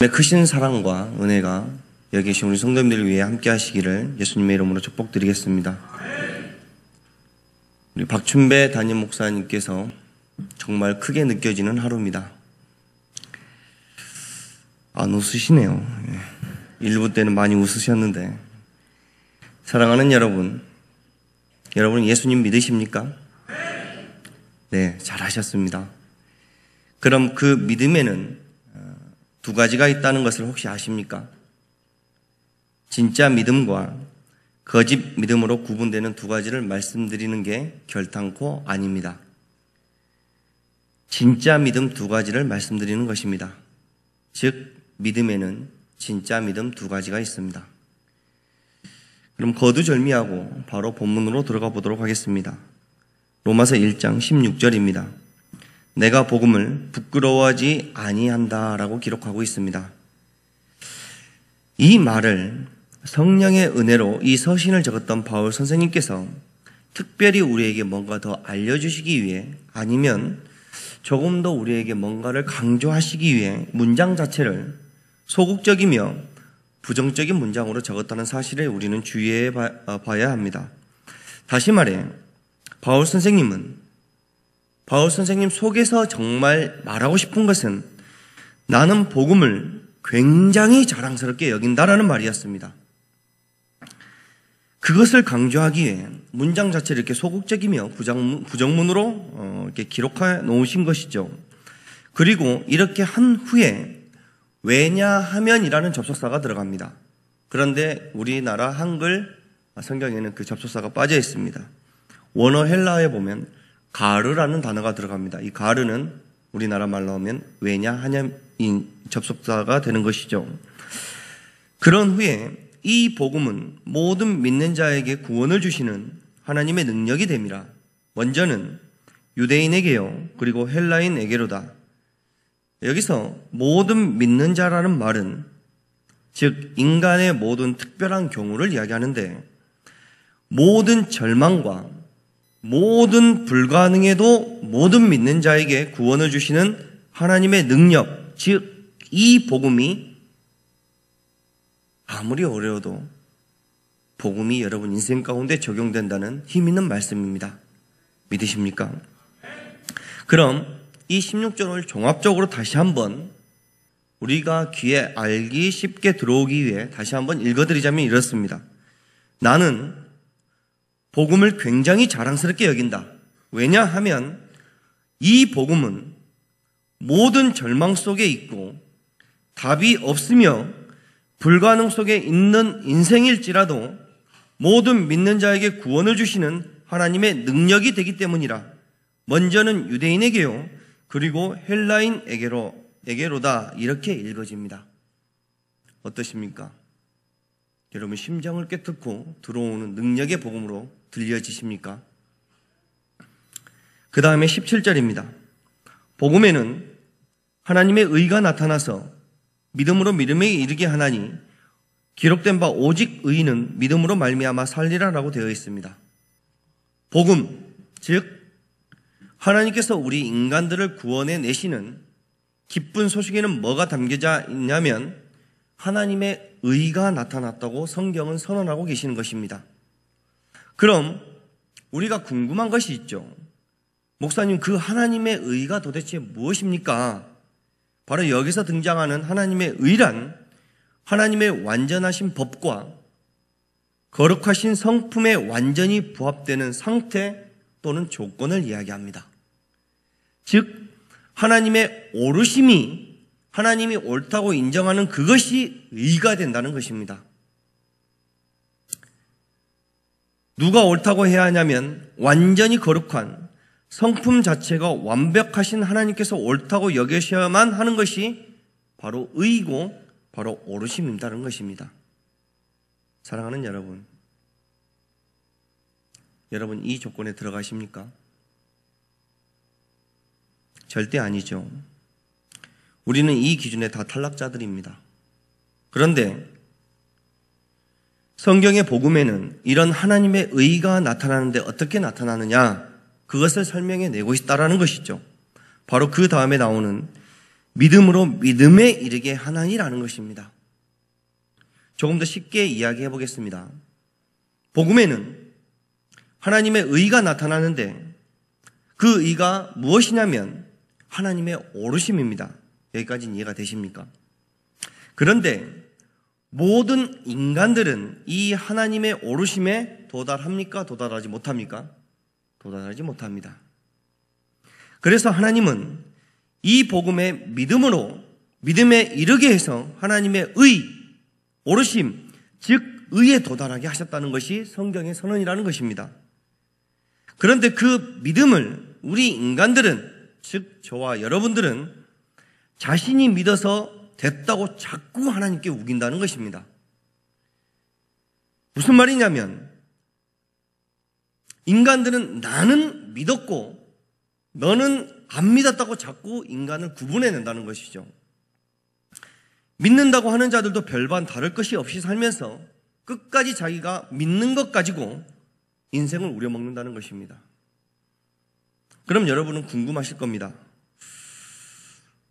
크신 사랑과 은혜가 여기 계신 우리 성도님들을 위해 함께 하시기를 예수님의 이름으로 축복드리겠습니다. 우리 박춘배 담임 목사님께서 정말 크게 느껴지는 하루입니다. 안 웃으시네요. 1부 때는 많이 웃으셨는데. 사랑하는 여러분, 여러분 예수님 믿으십니까? 네, 잘하셨습니다. 그럼 그 믿음에는 두 가지가 있다는 것을 혹시 아십니까? 진짜 믿음과 거짓 믿음으로 구분되는 두 가지를 말씀드리는 게 결탄코 아닙니다. 진짜 믿음 두 가지를 말씀드리는 것입니다. 즉, 믿음에는 진짜 믿음 두 가지가 있습니다. 그럼 거두절미하고 바로 본문으로 들어가 보도록 하겠습니다. 로마서 1장 16절입니다. 내가 복음을 부끄러워하지 아니한다라고 기록하고 있습니다. 이 말을 성령의 은혜로 이 서신을 적었던 바울 선생님께서 특별히 우리에게 뭔가 더 알려주시기 위해 아니면 조금 더 우리에게 뭔가를 강조하시기 위해 문장 자체를 소극적이며 부정적인 문장으로 적었다는 사실에 우리는 주의해 봐야 합니다. 다시 말해 바울 선생님 속에서 정말 말하고 싶은 것은 나는 복음을 굉장히 자랑스럽게 여긴다라는 말이었습니다. 그것을 강조하기 위해 문장 자체를 이렇게 소극적이며 부정문으로 이렇게 기록해 놓으신 것이죠. 그리고 이렇게 한 후에 왜냐하면이라는 접속사가 들어갑니다. 그런데 우리나라 한글 성경에는 그 접속사가 빠져 있습니다. 원어 헬라어에 보면 가르라는 단어가 들어갑니다. 이 가르는 우리나라 말로 하면 왜냐하냐인 접속사가 되는 것이죠. 그런 후에 이 복음은 모든 믿는 자에게 구원을 주시는 하나님의 능력이 됨이라. 먼저는 유대인에게요, 그리고 헬라인에게로다. 여기서 모든 믿는 자라는 말은 즉 인간의 모든 특별한 경우를 이야기하는데 모든 절망과 모든 불가능에도 모든 믿는 자에게 구원을 주시는 하나님의 능력, 즉 이 복음이 아무리 어려워도 복음이 여러분 인생 가운데 적용된다는 힘 있는 말씀입니다. 믿으십니까? 그럼 이 16절을 종합적으로 다시 한번 우리가 귀에 알기 쉽게 들어오기 위해 다시 한번 읽어드리자면 이렇습니다. 나는 복음을 굉장히 자랑스럽게 여긴다. 왜냐하면 이 복음은 모든 절망 속에 있고 답이 없으며 불가능 속에 있는 인생일지라도 모든 믿는 자에게 구원을 주시는 하나님의 능력이 되기 때문이라. 먼저는 유대인에게요, 그리고 헬라인에게로다. 이렇게 읽어집니다. 어떠십니까? 여러분 심장을 꿰뚫고 들어오는 능력의 복음으로 들려지십니까? 그 다음에 17절입니다. 복음에는 하나님의 의가 나타나서 믿음으로 믿음에 이르게 하나니 기록된 바 오직 의인은 믿음으로 말미암아 살리라라고 되어 있습니다. 복음, 즉 하나님께서 우리 인간들을 구원해 내시는 기쁜 소식에는 뭐가 담겨져 있냐면 하나님의 의가 나타났다고 성경은 선언하고 계시는 것입니다. 그럼 우리가 궁금한 것이 있죠. 목사님, 그 하나님의 의가 도대체 무엇입니까? 바로 여기서 등장하는 하나님의 의란 하나님의 완전하신 법과 거룩하신 성품에 완전히 부합되는 상태 또는 조건을 이야기합니다. 즉 하나님의 오르심이 하나님이 옳다고 인정하는 그것이 의가 된다는 것입니다. 누가 옳다고 해야 하냐면 완전히 거룩한 성품 자체가 완벽하신 하나님께서 옳다고 여기셔야만 하는 것이 바로 의이고 바로 오르심이라는 것입니다. 사랑하는 여러분, 여러분 이 조건에 들어가십니까? 절대 아니죠. 우리는 이 기준에 다 탈락자들입니다. 그런데 성경의 복음에는 이런 하나님의 의가 나타나는데 어떻게 나타나느냐? 그것을 설명해 내고 있다라는 것이죠. 바로 그 다음에 나오는 믿음으로 믿음에 이르게 하나니라는 것입니다. 조금 더 쉽게 이야기해 보겠습니다. 복음에는 하나님의 의가 나타나는데 그 의가 무엇이냐면 하나님의 오르심입니다. 여기까지는 이해가 되십니까? 그런데 모든 인간들은 이 하나님의 오르심에 도달합니까? 도달하지 못합니까? 도달하지 못합니다. 그래서 하나님은 이 복음의 믿음으로 믿음에 이르게 해서 하나님의 의, 오르심, 즉 의에 도달하게 하셨다는 것이 성경의 선언이라는 것입니다. 그런데 그 믿음을 우리 인간들은, 즉 저와 여러분들은 자신이 믿어서 됐다고 자꾸 하나님께 우긴다는 것입니다. 무슨 말이냐면 인간들은 나는 믿었고 너는 안 믿었다고 자꾸 인간을 구분해낸다는 것이죠. 믿는다고 하는 자들도 별반 다를 것이 없이 살면서 끝까지 자기가 믿는 것 가지고 인생을 우려먹는다는 것입니다. 그럼 여러분은 궁금하실 겁니다.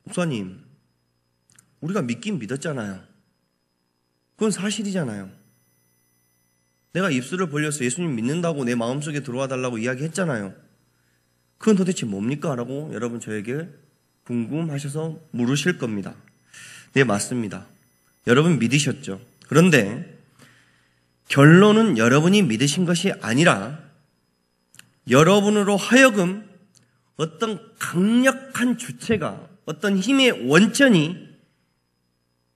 목사님, 우리가 믿긴 믿었잖아요. 그건 사실이잖아요. 내가 입술을 벌려서 예수님 믿는다고 내 마음속에 들어와 달라고 이야기했잖아요. 그건 도대체 뭡니까? 라고 여러분 저에게 궁금하셔서 물으실 겁니다. 네, 맞습니다. 여러분 믿으셨죠. 그런데 결론은 여러분이 믿으신 것이 아니라 여러분으로 하여금 어떤 강력한 주체가, 어떤 힘의 원천이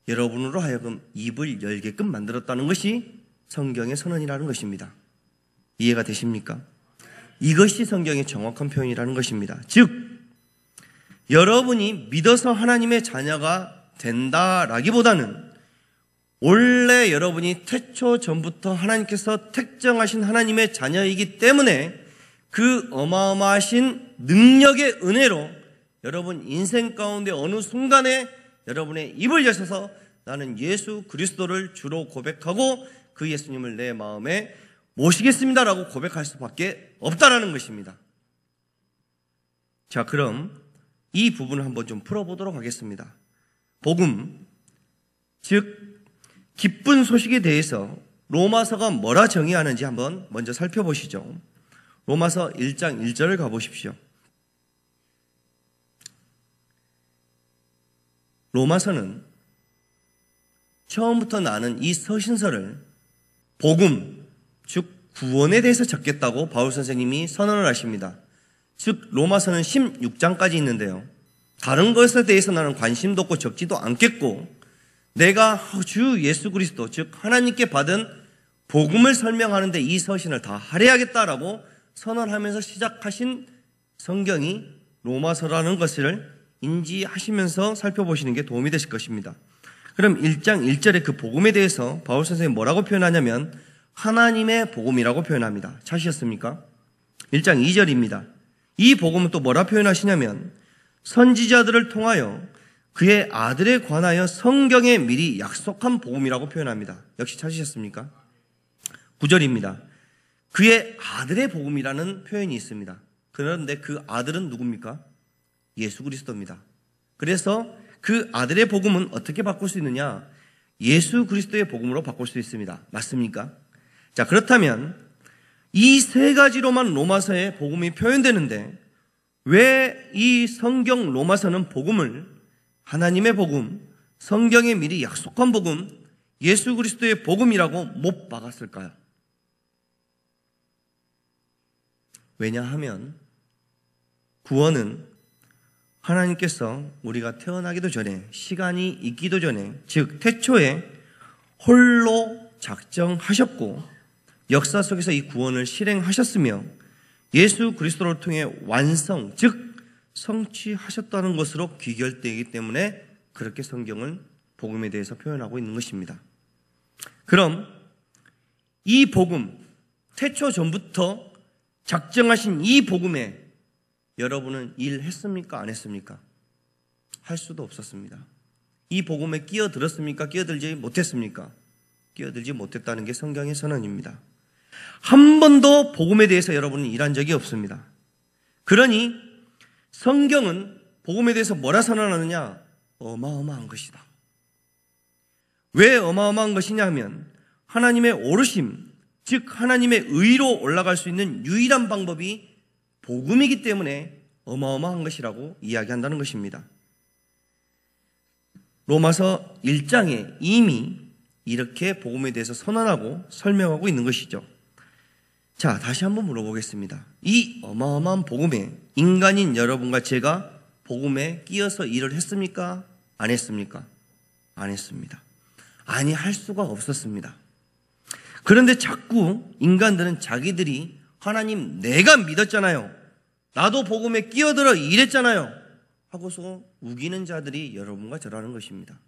여러분으로 하여금 입을 열게끔 만들었다는 것이 성경의 선언이라는 것입니다. 이해가 되십니까? 이것이 성경의 정확한 표현이라는 것입니다. 즉, 여러분이 믿어서 하나님의 자녀가 된다라기보다는 원래 여러분이 태초 전부터 하나님께서 택정하신 하나님의 자녀이기 때문에 그 어마어마하신 능력의 은혜로 여러분 인생 가운데 어느 순간에 여러분의 입을 여셔서 나는 예수 그리스도를 주로 고백하고 그 예수님을 내 마음에 모시겠습니다라고 고백할 수밖에 없다라는 것입니다. 자, 그럼 이 부분을 한번 좀 풀어보도록 하겠습니다. 복음, 즉 기쁜 소식에 대해서 로마서가 뭐라 정의하는지 한번 먼저 살펴보시죠. 로마서 1장 1절을 가보십시오. 로마서는 처음부터 나는 이 서신서를 복음, 즉 구원에 대해서 적겠다고 바울 선생님이 선언을 하십니다. 즉 로마서는 16장까지 있는데요. 다른 것에 대해서 나는 관심도 없고 적지도 않겠고 내가 주 예수 그리스도, 즉 하나님께 받은 복음을 설명하는데 이 서신을 다 할애하겠다라고 선언하면서 시작하신 성경이 로마서라는 것을 인지하시면서 살펴보시는 게 도움이 되실 것입니다. 그럼 1장 1절에 그 복음에 대해서 바울 선생님이 뭐라고 표현하냐면 하나님의 복음이라고 표현합니다. 찾으셨습니까? 1장 2절입니다. 이 복음은 또 뭐라 표현하시냐면 선지자들을 통하여 그의 아들에 관하여 성경에 미리 약속한 복음이라고 표현합니다. 역시 찾으셨습니까? 9절입니다. 그의 아들의 복음이라는 표현이 있습니다. 그런데 그 아들은 누굽니까? 예수 그리스도입니다. 그래서 그 아들의 복음은 어떻게 바꿀 수 있느냐? 예수 그리스도의 복음으로 바꿀 수 있습니다. 맞습니까? 자, 그렇다면 이 세 가지로만 로마서에 복음이 표현되는데 왜 이 성경 로마서는 복음을 하나님의 복음, 성경에 미리 약속한 복음, 예수 그리스도의 복음이라고 못 박았을까요? 왜냐하면 구원은 하나님께서 우리가 태어나기도 전에, 시간이 있기도 전에, 즉 태초에 홀로 작정하셨고 역사 속에서 이 구원을 실행하셨으며 예수 그리스도를 통해 완성, 즉 성취하셨다는 것으로 귀결되기 때문에 그렇게 성경은 복음에 대해서 표현하고 있는 것입니다. 그럼 이 복음, 태초 전부터 작정하신 이 복음에 여러분은 일했습니까? 안 했습니까? 할 수도 없었습니다. 이 복음에 끼어들었습니까? 끼어들지 못했습니까? 끼어들지 못했다는 게 성경의 선언입니다. 한 번도 복음에 대해서 여러분은 일한 적이 없습니다. 그러니 성경은 복음에 대해서 뭐라 선언하느냐? 어마어마한 것이다. 왜 어마어마한 것이냐 하면 하나님의 오르심, 즉 하나님의 의로 올라갈 수 있는 유일한 방법이 복음이기 때문에 어마어마한 것이라고 이야기한다는 것입니다. 로마서 1장에 이미 이렇게 복음에 대해서 선언하고 설명하고 있는 것이죠. 자, 다시 한번 물어보겠습니다. 이 어마어마한 복음에 인간인 여러분과 제가 복음에 끼어서 일을 했습니까? 안 했습니까? 안 했습니다. 아니, 할 수가 없었습니다. 그런데 자꾸 인간들은 자기들이 하나님 내가 믿었잖아요. 나도 복음에 끼어들어 일했잖아요. 하고서 우기는 자들이 여러분과 저라는 것입니다.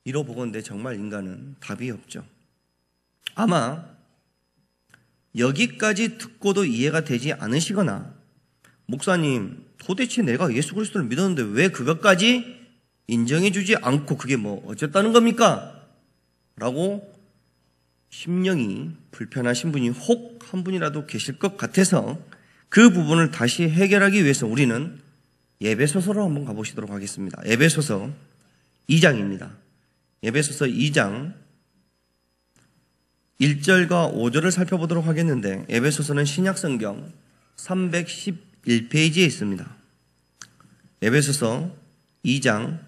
이로 보건대 정말 인간은 답이 없죠. 아마 여기까지 듣고도 이해가 되지 않으시거나 목사님 도대체 내가 예수 그리스도를 믿었는데 왜 그것까지 인정해 주지 않고 그게 뭐 어쨌다는 겁니까? 라고 심령이 불편하신 분이 혹 한 분이라도 계실 것 같아서 그 부분을 다시 해결하기 위해서 우리는 에베소서로 한번 가보시도록 하겠습니다. 에베소서 2장입니다. 에베소서 2장 1절과 5절을 살펴보도록 하겠는데 에베소서는 신약성경 311페이지에 있습니다. 에베소서 2장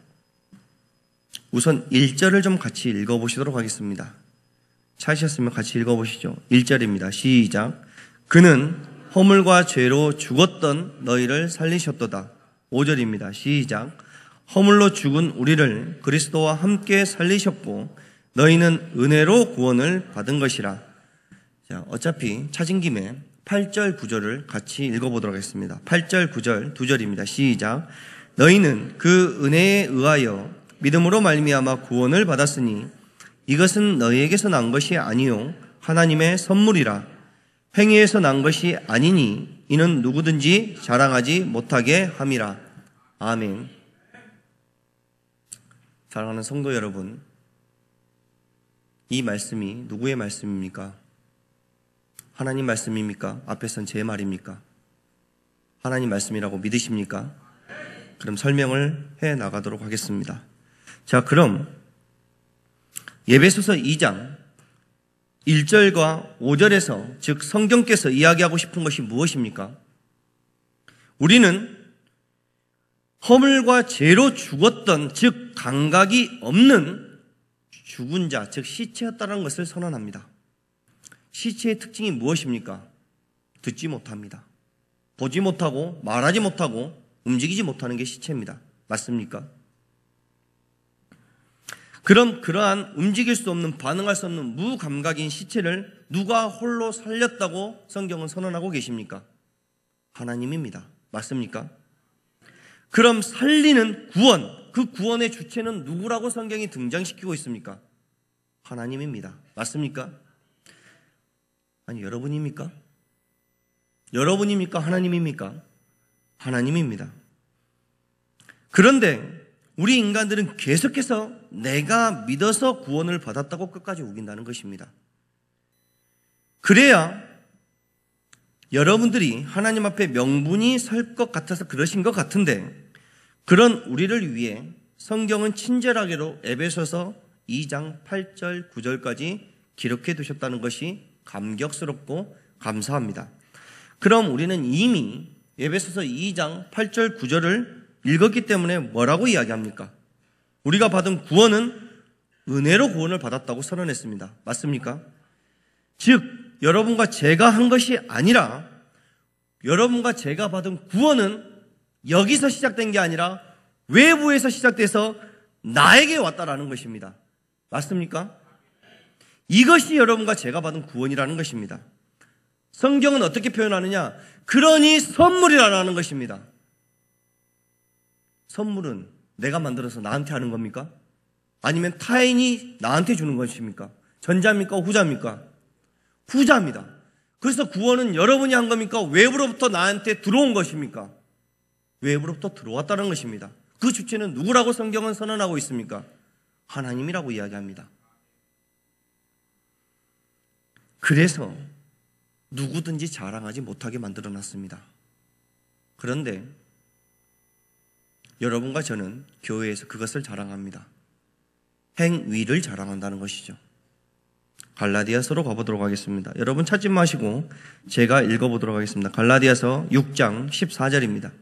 우선 1절을 좀 같이 읽어보시도록 하겠습니다. 찾으셨으면 같이 읽어보시죠. 1절입니다. 시작. 그는 허물과 죄로 죽었던 너희를 살리셨도다. 5절입니다. 시작. 허물로 죽은 우리를 그리스도와 함께 살리셨고 너희는 은혜로 구원을 받은 것이라. 자, 어차피 찾은 김에 8절 9절을 같이 읽어보도록 하겠습니다. 8절 9절 두 절입니다. 시작. 너희는 그 은혜에 의하여 믿음으로 말미암아 구원을 받았으니 이것은 너희에게서 난 것이 아니요 하나님의 선물이라. 행위에서 난 것이 아니니 이는 누구든지 자랑하지 못하게 함이라. 아멘. 사랑하는 성도 여러분, 이 말씀이 누구의 말씀입니까? 하나님 말씀입니까? 앞에선 제 말입니까? 하나님 말씀이라고 믿으십니까? 그럼 설명을 해 나가도록 하겠습니다. 자, 그럼 에베소서 2장 1절과 5절에서 즉 성경께서 이야기하고 싶은 것이 무엇입니까? 우리는 허물과 죄로 죽었던 즉 감각이 없는 죽은 자 즉 시체였다는 것을 선언합니다. 시체의 특징이 무엇입니까? 듣지 못합니다. 보지 못하고 말하지 못하고 움직이지 못하는 게 시체입니다. 맞습니까? 그럼 그러한 움직일 수 없는 반응할 수 없는 무감각인 시체를 누가 홀로 살렸다고 성경은 선언하고 계십니까? 하나님입니다. 맞습니까? 그럼 살리는 구원, 그 구원의 주체는 누구라고 성경이 등장시키고 있습니까? 하나님입니다. 맞습니까? 아니, 여러분입니까? 여러분입니까? 하나님입니까? 하나님입니다. 그런데 우리 인간들은 계속해서 내가 믿어서 구원을 받았다고 끝까지 우긴다는 것입니다. 그래야 여러분들이 하나님 앞에 명분이 설 것 같아서 그러신 것 같은데 그런 우리를 위해 성경은 친절하게도 에베소서 2장 8절 9절까지 기록해 두셨다는 것이 감격스럽고 감사합니다. 그럼 우리는 이미 에베소서 2장 8절 9절을 읽었기 때문에 뭐라고 이야기합니까? 우리가 받은 구원은 은혜로 구원을 받았다고 선언했습니다. 맞습니까? 즉 여러분과 제가 한 것이 아니라 여러분과 제가 받은 구원은 여기서 시작된 게 아니라 외부에서 시작돼서 나에게 왔다라는 것입니다. 맞습니까? 이것이 여러분과 제가 받은 구원이라는 것입니다. 성경은 어떻게 표현하느냐? 그러니 선물이라는 것입니다. 선물은 내가 만들어서 나한테 하는 겁니까? 아니면 타인이 나한테 주는 것입니까? 전자입니까? 후자입니까? 후자입니다. 그래서 구원은 여러분이 한 겁니까? 외부로부터 나한테 들어온 것입니까? 외부로부터 들어왔다는 것입니다. 그 주체는 누구라고 성경은 선언하고 있습니까? 하나님이라고 이야기합니다. 그래서 누구든지 자랑하지 못하게 만들어놨습니다. 그런데 여러분과 저는 교회에서 그것을 자랑합니다. 행위를 자랑한다는 것이죠. 갈라디아서로 가보도록 하겠습니다. 여러분 찾지 마시고 제가 읽어보도록 하겠습니다. 갈라디아서 6장 14절입니다.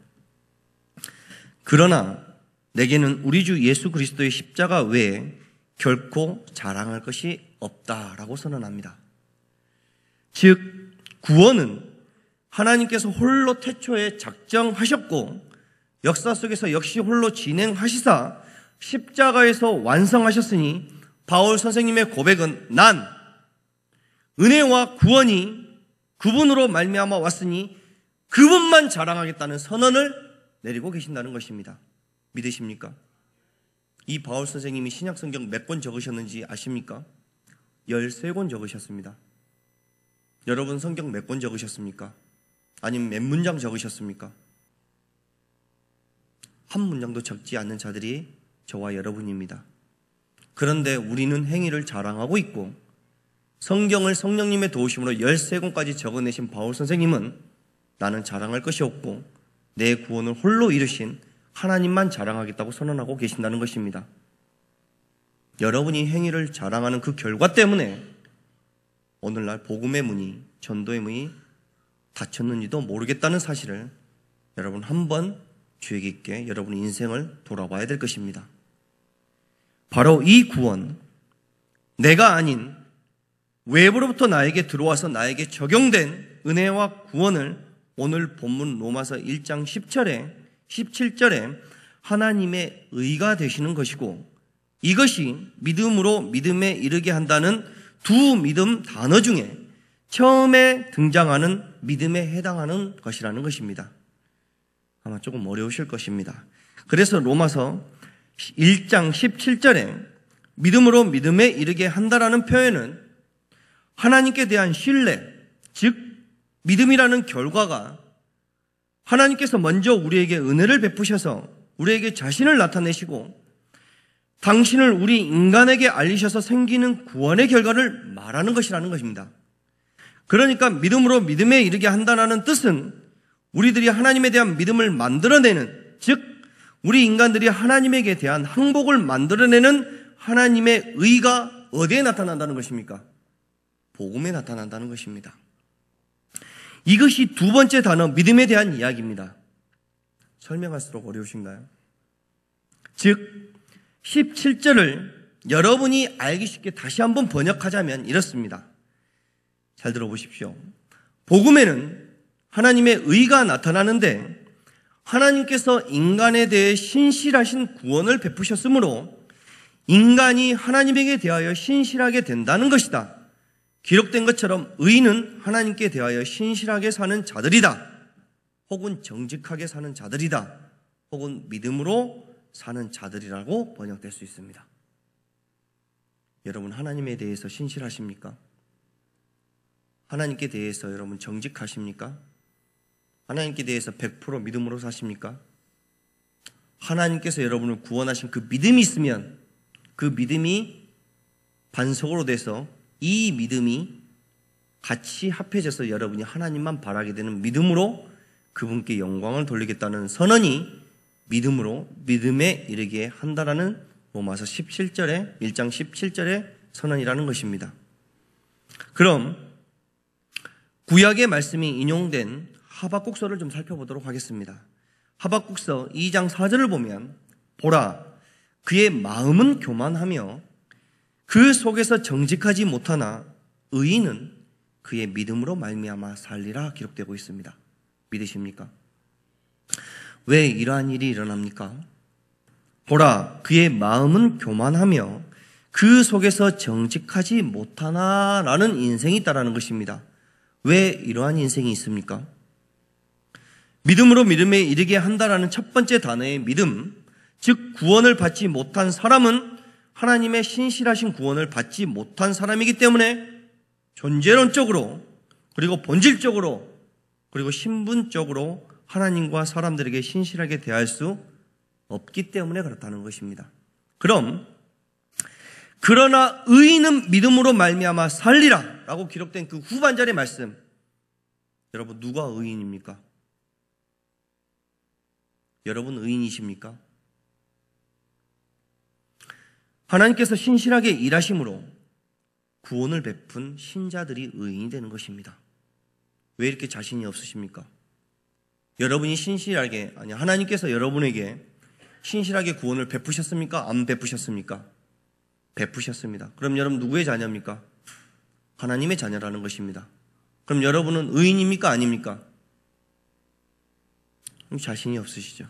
그러나 내게는 우리 주 예수 그리스도의 십자가 외에 결코 자랑할 것이 없다라고 선언합니다. 즉 구원은 하나님께서 홀로 태초에 작정하셨고 역사 속에서 역시 홀로 진행하시사 십자가에서 완성하셨으니 바울 선생님의 고백은 난 은혜와 구원이 그분으로 말미암아 왔으니 그분만 자랑하겠다는 선언을 내리고 계신다는 것입니다. 믿으십니까? 이 바울 선생님이 신약성경 몇 권 적으셨는지 아십니까? 13권 적으셨습니다. 여러분 성경 몇 권 적으셨습니까? 아니면 몇 문장 적으셨습니까? 한 문장도 적지 않는 자들이 저와 여러분입니다. 그런데 우리는 행위를 자랑하고 있고 성경을 성령님의 도우심으로 13권까지 적어내신 바울 선생님은 나는 자랑할 것이 없고 내 구원을 홀로 이루신 하나님만 자랑하겠다고 선언하고 계신다는 것입니다. 여러분이 행위를 자랑하는 그 결과 때문에 오늘날 복음의 문이, 전도의 문이 닫혔는지도 모르겠다는 사실을 여러분 한번 주의 깊게 여러분 인생을 돌아봐야 될 것입니다. 바로 이 구원, 내가 아닌 외부로부터 나에게 들어와서 나에게 적용된 은혜와 구원을 오늘 본문 로마서 1장 10절에 17절에 하나님의 의가 되시는 것이고 이것이 믿음으로 믿음에 이르게 한다는 두 믿음 단어 중에 처음에 등장하는 믿음에 해당하는 것이라는 것입니다. 아마 조금 어려우실 것입니다. 그래서 로마서 1장 17절에 믿음으로 믿음에 이르게 한다라는 표현은 하나님께 대한 신뢰, 즉 믿음이라는 결과가 하나님께서 먼저 우리에게 은혜를 베푸셔서 우리에게 자신을 나타내시고 당신을 우리 인간에게 알리셔서 생기는 구원의 결과를 말하는 것이라는 것입니다. 그러니까 믿음으로 믿음에 이르게 한다는 뜻은 우리들이 하나님에 대한 믿음을 만들어내는, 즉 우리 인간들이 하나님에게 대한 항복을 만들어내는 하나님의 의가 어디에 나타난다는 것입니까? 복음에 나타난다는 것입니다. 이것이 두 번째 단어 믿음에 대한 이야기입니다. 설명할수록 어려우신가요? 즉 17절을 여러분이 알기 쉽게 다시 한번 번역하자면 이렇습니다. 잘 들어보십시오. 복음에는 하나님의 의가 나타나는데 하나님께서 인간에 대해 신실하신 구원을 베푸셨으므로 인간이 하나님에게 대하여 신실하게 된다는 것이다. 기록된 것처럼 의인은 하나님께 대하여 신실하게 사는 자들이다. 혹은 정직하게 사는 자들이다. 혹은 믿음으로 사는 자들이라고 번역될 수 있습니다. 여러분 하나님에 대해서 신실하십니까? 하나님께 대해서 여러분 정직하십니까? 하나님께 대해서 100% 믿음으로 사십니까? 하나님께서 여러분을 구원하신 그 믿음이 있으면 그 믿음이 반석으로 돼서 이 믿음이 같이 합해져서 여러분이 하나님만 바라게 되는 믿음으로 그분께 영광을 돌리겠다는 선언이 믿음으로 믿음에 이르게 한다라는 로마서 17절에 1장 17절의 선언이라는 것입니다. 그럼 구약의 말씀이 인용된 하박국서를 좀 살펴보도록 하겠습니다. 하박국서 2장 4절을 보면 보라 그의 마음은 교만하며 그 속에서 정직하지 못하나 의인은 그의 믿음으로 말미암아 살리라 기록되고 있습니다. 믿으십니까? 왜 이러한 일이 일어납니까? 보라 그의 마음은 교만하며 그 속에서 정직하지 못하나라는 인생이 있다라는 것입니다. 왜 이러한 인생이 있습니까? 믿음으로 믿음에 이르게 한다라는 첫 번째 단어의 믿음, 즉 구원을 받지 못한 사람은 하나님의 신실하신 구원을 받지 못한 사람이기 때문에 존재론적으로 그리고 본질적으로 그리고 신분적으로 하나님과 사람들에게 신실하게 대할 수 없기 때문에 그렇다는 것입니다. 그러나 의인은 믿음으로 말미암아 살리라 라고 기록된 그 후반절의 말씀, 여러분 누가 의인입니까? 여러분 의인이십니까? 하나님께서 신실하게 일하심으로 구원을 베푼 신자들이 의인이 되는 것입니다. 왜 이렇게 자신이 없으십니까? 여러분이 신실하게, 하나님께서 여러분에게 신실하게 구원을 베푸셨습니까? 안 베푸셨습니까? 베푸셨습니다. 그럼 여러분 누구의 자녀입니까? 하나님의 자녀라는 것입니다. 그럼 여러분은 의인입니까? 아닙니까? 자신이 없으시죠.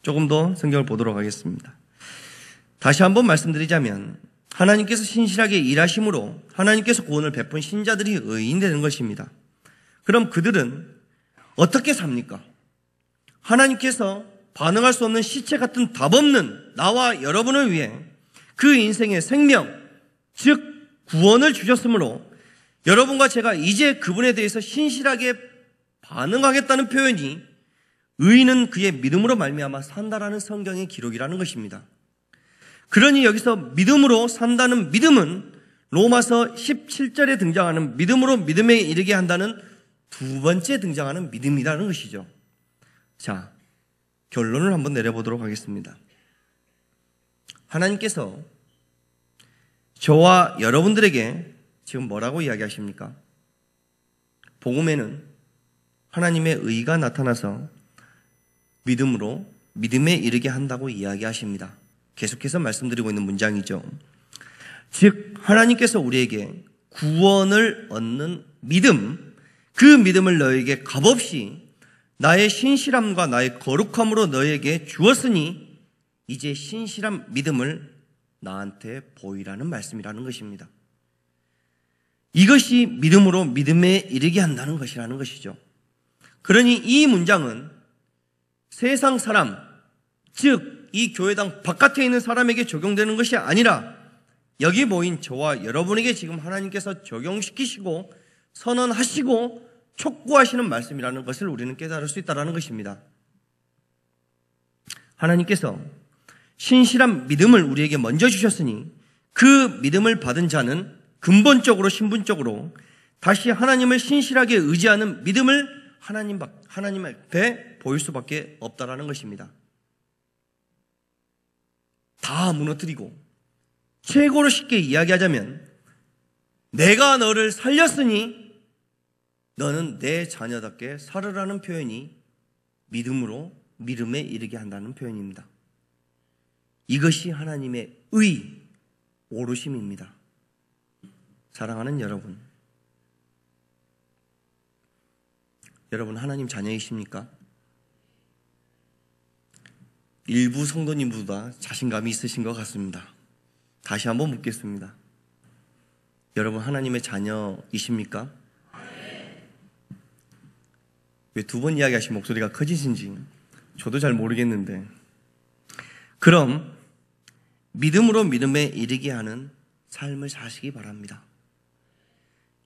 조금 더 성경을 보도록 하겠습니다. 다시 한번 말씀드리자면 하나님께서 신실하게 일하심으로 하나님께서 구원을 베푼 신자들이 의인 되는 것입니다. 그럼 그들은 어떻게 삽니까? 하나님께서 반응할 수 없는 시체 같은 답 없는 나와 여러분을 위해 그 인생의 생명, 즉 구원을 주셨으므로 여러분과 제가 이제 그분에 대해서 신실하게 반응하겠다는 표현이 의인은 그의 믿음으로 말미암아 산다라는 성경의 기록이라는 것입니다. 그러니 여기서 믿음으로 산다는 믿음은 로마서 17절에 등장하는 믿음으로 믿음에 이르게 한다는 두 번째 등장하는 믿음이라는 것이죠. 자, 결론을 한번 내려보도록 하겠습니다. 하나님께서 저와 여러분들에게 지금 뭐라고 이야기하십니까? 복음에는 하나님의 의가 나타나서 믿음으로 믿음에 이르게 한다고 이야기하십니다. 계속해서 말씀드리고 있는 문장이죠. 즉 하나님께서 우리에게 구원을 얻는 믿음, 그 믿음을 너에게 값없이 나의 신실함과 나의 거룩함으로 너에게 주었으니 이제 신실한 믿음을 나한테 보이라는 말씀이라는 것입니다. 이것이 믿음으로 믿음에 이르게 한다는 것이라는 것이죠. 그러니 이 문장은 세상 사람, 즉 이 교회당 바깥에 있는 사람에게 적용되는 것이 아니라 여기 모인 저와 여러분에게 지금 하나님께서 적용시키시고 선언하시고 촉구하시는 말씀이라는 것을 우리는 깨달을 수 있다는 것입니다. 하나님께서 신실한 믿음을 우리에게 먼저 주셨으니 그 믿음을 받은 자는 근본적으로 신분적으로 다시 하나님을 신실하게 의지하는 믿음을 하나님 앞에 보일 수밖에 없다라는 것입니다. 다 무너뜨리고 최고로 쉽게 이야기하자면 내가 너를 살렸으니 너는 내 자녀답게 살으라는 표현이 믿음으로 믿음에 이르게 한다는 표현입니다. 이것이 하나님의 의, 오르심입니다. 사랑하는 여러분, 여러분 하나님 자녀이십니까? 일부 성도님보다 자신감이 있으신 것 같습니다. 다시 한번 묻겠습니다. 여러분 하나님의 자녀이십니까? 왜 두 번 이야기하신 목소리가 커지신지 저도 잘 모르겠는데, 그럼 믿음으로 믿음에 이르게 하는 삶을 사시기 바랍니다.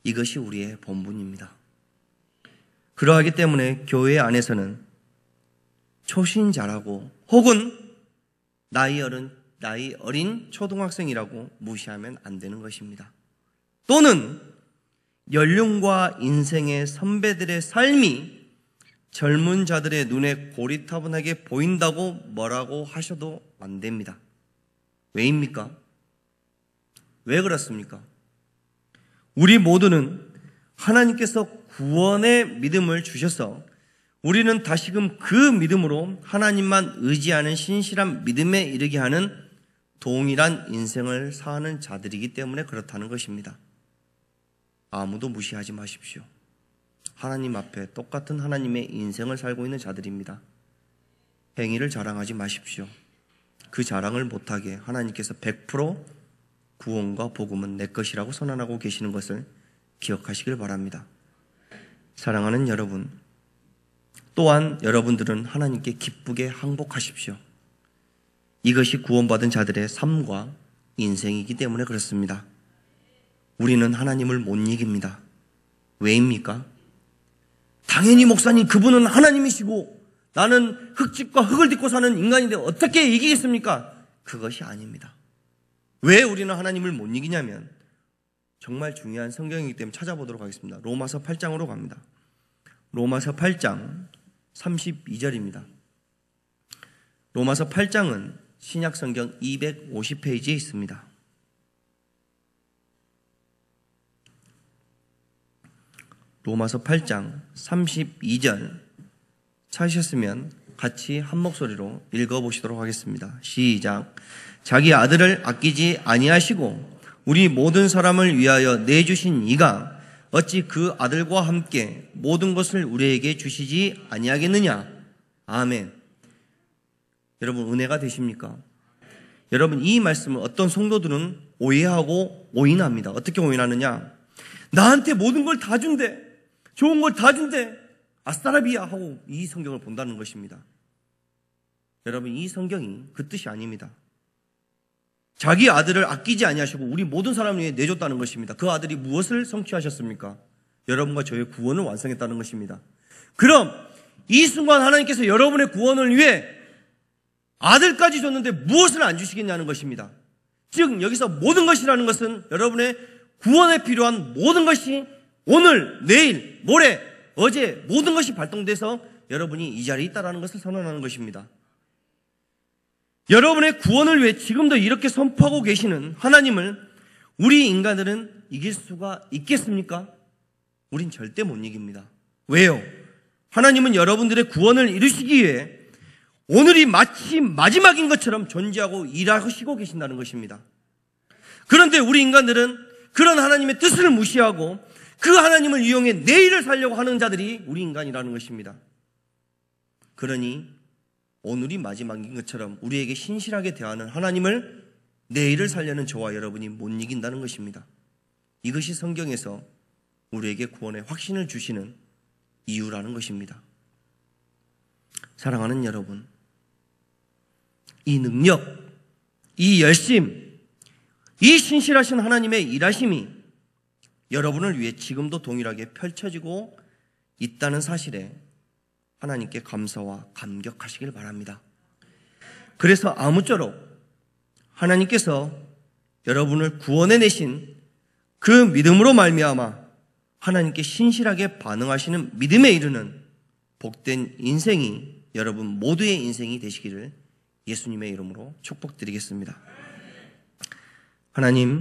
이것이 우리의 본분입니다. 그러하기 때문에 교회 안에서는 초신자라고 혹은 나이 어린 초등학생이라고 무시하면 안 되는 것입니다. 또는 연륜과 인생의 선배들의 삶이 젊은 자들의 눈에 고리타분하게 보인다고 뭐라고 하셔도 안 됩니다. 왜입니까? 왜 그렇습니까? 우리 모두는 하나님께서 구원의 믿음을 주셔서 우리는 다시금 그 믿음으로 하나님만 의지하는 신실한 믿음에 이르게 하는 동일한 인생을 사는 자들이기 때문에 그렇다는 것입니다. 아무도 무시하지 마십시오. 하나님 앞에 똑같은 하나님의 인생을 살고 있는 자들입니다. 행위를 자랑하지 마십시오. 그 자랑을 못하게 하나님께서 100% 구원과 복음은 내 것이라고 선언하고 계시는 것을 기억하시길 바랍니다. 사랑하는 여러분, 또한 여러분들은 하나님께 기쁘게 항복하십시오. 이것이 구원받은 자들의 삶과 인생이기 때문에 그렇습니다. 우리는 하나님을 못 이깁니다. 왜입니까? 당연히 목사님, 그분은 하나님이시고 나는 흙집과 흙을 딛고 사는 인간인데 어떻게 이기겠습니까? 그것이 아닙니다. 왜 우리는 하나님을 못 이기냐면 정말 중요한 성경이기 때문에 찾아보도록 하겠습니다. 로마서 8장으로 갑니다. 로마서 8장 32절입니다. 로마서 8장은 신약성경 250페이지에 있습니다. 로마서 8장 32절 찾으셨으면 같이 한 목소리로 읽어보시도록 하겠습니다. 시작. 자기 아들을 아끼지 아니하시고 우리 모든 사람을 위하여 내주신 이가 어찌 그 아들과 함께 모든 것을 우리에게 주시지 아니하겠느냐. 아멘. 여러분 은혜가 되십니까? 여러분 이 말씀을 어떤 성도들은 오해하고 오인합니다. 어떻게 오인하느냐? 나한테 모든 걸 다 준대. 좋은 걸 다 준대. 아싸라비야 하고 이 성경을 본다는 것입니다. 여러분 이 성경이 그 뜻이 아닙니다. 자기 아들을 아끼지 아니하시고 우리 모든 사람을 위해 내줬다는 것입니다. 그 아들이 무엇을 성취하셨습니까? 여러분과 저의 구원을 완성했다는 것입니다. 그럼 이 순간 하나님께서 여러분의 구원을 위해 아들까지 줬는데 무엇을 안 주시겠냐는 것입니다. 즉 여기서 모든 것이라는 것은 여러분의 구원에 필요한 모든 것이 오늘, 내일, 모레, 어제 모든 것이 발동돼서 여러분이 이 자리에 있다는 것을 선언하는 것입니다. 여러분의 구원을 위해 지금도 이렇게 선포하고 계시는 하나님을 우리 인간들은 이길 수가 있겠습니까? 우린 절대 못 이깁니다. 왜요? 하나님은 여러분들의 구원을 이루시기 위해 오늘이 마치 마지막인 것처럼 존재하고 일하시고 계신다는 것입니다. 그런데 우리 인간들은 그런 하나님의 뜻을 무시하고 그 하나님을 이용해 내일을 살려고 하는 자들이 우리 인간이라는 것입니다. 그러니 오늘이 마지막인 것처럼 우리에게 신실하게 대하는 하나님을 내일을 살려는 저와 여러분이 못 이긴다는 것입니다. 이것이 성경에서 우리에게 구원의 확신을 주시는 이유라는 것입니다. 사랑하는 여러분, 이 능력, 이 열심, 이 신실하신 하나님의 일하심이 여러분을 위해 지금도 동일하게 펼쳐지고 있다는 사실에 하나님께 감사와 감격하시길 바랍니다. 그래서 아무쪼록 하나님께서 여러분을 구원해내신 그 믿음으로 말미암아 하나님께 신실하게 반응하시는 믿음에 이르는 복된 인생이 여러분 모두의 인생이 되시기를 예수님의 이름으로 축복드리겠습니다. 하나님,